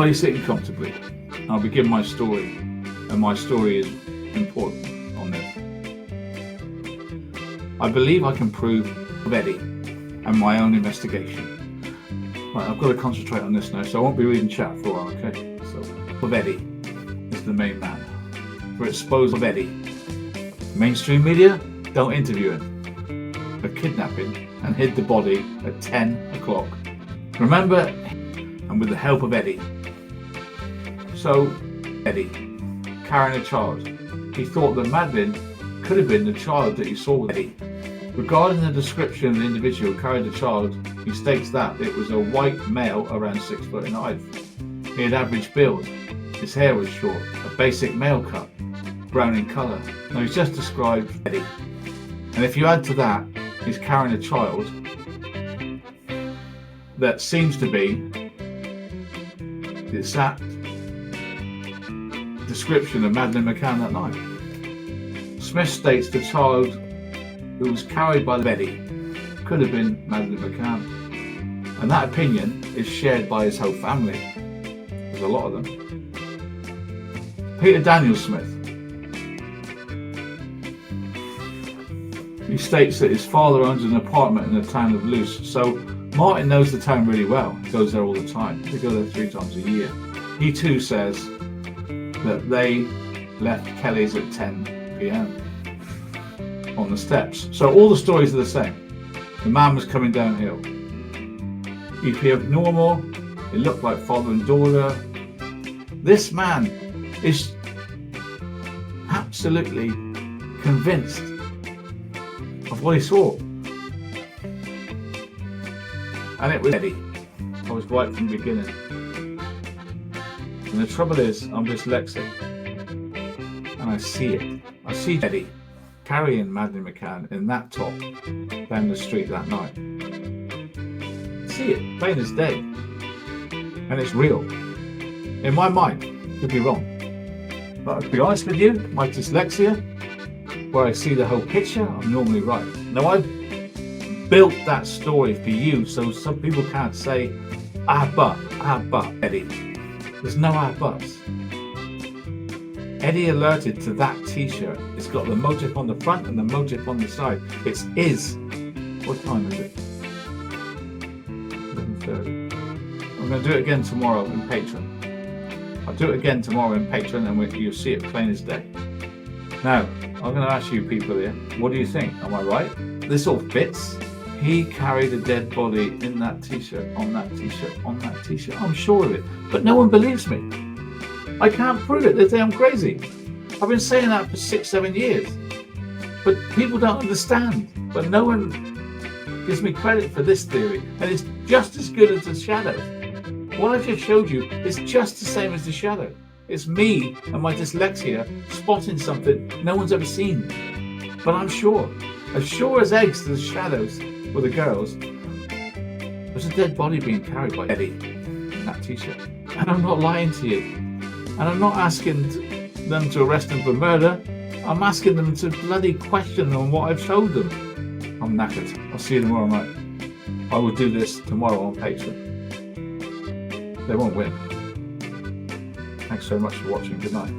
While you're sitting comfortably, I'll begin my story, and my story is important on this. I believe I can prove of Eddie and my own investigation. Right, I've got to concentrate on this now, so I won't be reading chat for a while, okay? So, of Eddie is the main man. For expose of Eddie. Mainstream media don't interview him. For kidnapping and hid the body at 10 o'clock. Remember, and with the help of Eddie. So, Eddie, carrying a child. He thought that Madeline could have been the child that he saw with Eddie. Regarding the description of the individual who carried the child, he states that it was a white male around 6 foot in height. He had average build. His hair was short, a basic male cut, brown in colour. Now he's just described Eddie. And if you add to that, he's carrying a child that seems to be the exact description of Madeleine McCann that night. Smith states the child who was carried by Eddie could have been Madeleine McCann. And that opinion is shared by his whole family. There's a lot of them. Peter Daniel Smith. He states that his father owns an apartment in the town of Luce. So Martin knows the town really well. He goes there all the time. They go there 3 times a year. He too says that they left Kelly's at 10 p.m. on the steps. So all the stories are the same. The man was coming downhill. He appeared normal. It looked like father and daughter. This man is absolutely convinced of what he saw. And it was Eddie. I was right from the beginning. And the trouble is, I'm dyslexic. And I see it. I see Eddie carrying Madeleine McCann in that top down the street that night. I see it, plain as day. And it's real. In my mind, could be wrong. But to be honest with you, my dyslexia, where I see the whole picture, I'm normally right. Now I've built that story for you so some people can't say, but, Eddie. There's no buts. Eddie alerted to that t-shirt. It's got the motif on the front and the motif on the side. It's is. What time is it? 11:30. I'm going to do it again tomorrow in Patreon. I'll do it again tomorrow in Patreon and you'll see it plain as day. Now, I'm going to ask you people here, what do you think? Am I right? This all fits. He carried a dead body in that t-shirt, on that t-shirt, on that t-shirt. I'm sure of it. But no one believes me. I can't prove it. They say I'm crazy. I've been saying that for 6-7 years. But people don't understand. But no one gives me credit for this theory. And it's just as good as the shadow. What I just showed you is just the same as the shadow. It's me and my dyslexia spotting something no one's ever seen. But I'm sure as eggs to the shadows or the girls, there's a dead body being carried by Eddie in that t-shirt. And I'm not lying to you. And I'm not asking them to arrest him for murder. I'm asking them to bloody question on what I've showed them. I'm knackered. I'll see you tomorrow night. I will do this tomorrow on Patreon. They won't win. Thanks so much for watching. Good night.